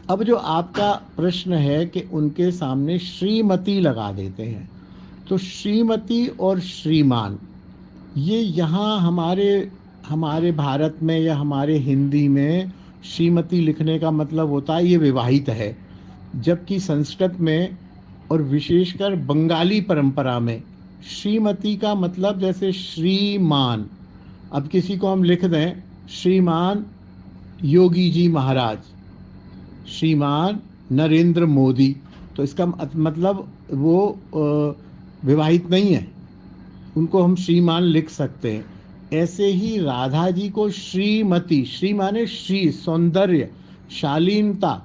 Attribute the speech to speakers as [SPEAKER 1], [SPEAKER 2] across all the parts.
[SPEAKER 1] अब जो आपका प्रश्न है कि उनके सामने श्रीमती लगा देते हैं, तो श्रीमती और श्रीमान, ये यहाँ हमारे हमारे भारत में या हमारे हिंदी में श्रीमती लिखने का मतलब होता है ये विवाहित है, जबकि संस्कृत में और विशेषकर बंगाली परंपरा में श्रीमती का मतलब जैसे श्रीमान। अब किसी को हम लिख दें श्रीमान योगी जी महाराज, श्रीमान नरेंद्र मोदी, तो इसका मतलब वो विवाहित नहीं है, उनको हम श्रीमान लिख सकते हैं। ऐसे ही राधा जी को श्रीमती, श्री माने श्री सौंदर्य, शालीनता,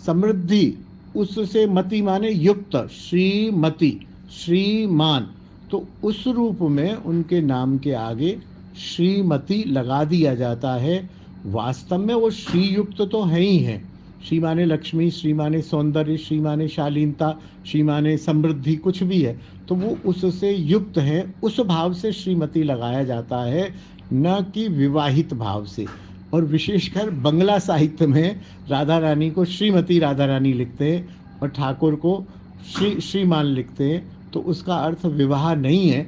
[SPEAKER 1] समृद्धि, उससे मति माने युक्त, श्रीमती, श्रीमान, तो उस रूप में उनके नाम के आगे श्रीमती लगा दिया जाता है। वास्तव में वो श्रीयुक्त तो है ही हैं, श्री माने लक्ष्मी, श्री माने सौंदर्य, श्री माने शालीनता, श्री माने समृद्धि, कुछ भी है तो वो उससे युक्त है, उस भाव से श्रीमती लगाया जाता है, न कि विवाहित भाव से। और विशेषकर बंगला साहित्य में राधा रानी को श्रीमती राधा रानी लिखते हैं और ठाकुर को श्रीमान लिखते हैं, तो उसका अर्थ विवाह नहीं है।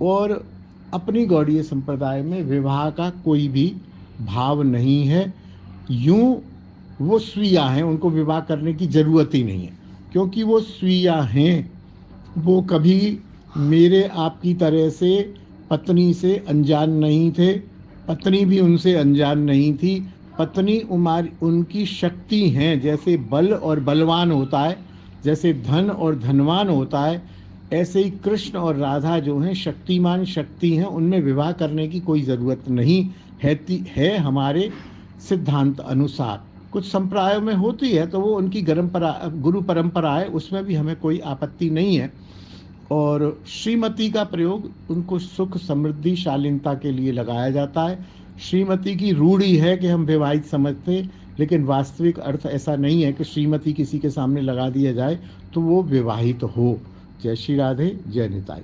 [SPEAKER 1] और अपनी गौड़ीय संप्रदाय में विवाह का कोई भी भाव नहीं है। यूं वो स्वीया हैं, उनको विवाह करने की ज़रूरत ही नहीं है, क्योंकि वो स्वीया हैं। वो कभी मेरे आपकी तरह से पत्नी से अनजान नहीं थे, पत्नी भी उनसे अनजान नहीं थी। पत्नी उनकी शक्ति हैं, जैसे बल और बलवान होता है, जैसे धन और धनवान होता है, ऐसे ही कृष्ण और राधा जो हैं शक्तिमान शक्ति हैं, उनमें विवाह करने की कोई ज़रूरत नहीं है हमारे सिद्धांत अनुसार। कुछ संप्रदायों में होती है तो वो उनकी गुरु परंपरा है, उसमें भी हमें कोई आपत्ति नहीं है। और श्रीमती का प्रयोग उनको सुख समृद्धि शालीनता के लिए लगाया जाता है। श्रीमती की रूढ़ी है कि हम विवाहित समझते, लेकिन वास्तविक अर्थ ऐसा नहीं है कि श्रीमती किसी के सामने लगा दिया जाए तो वो विवाहित हो। जय श्री राधे, जय निताई।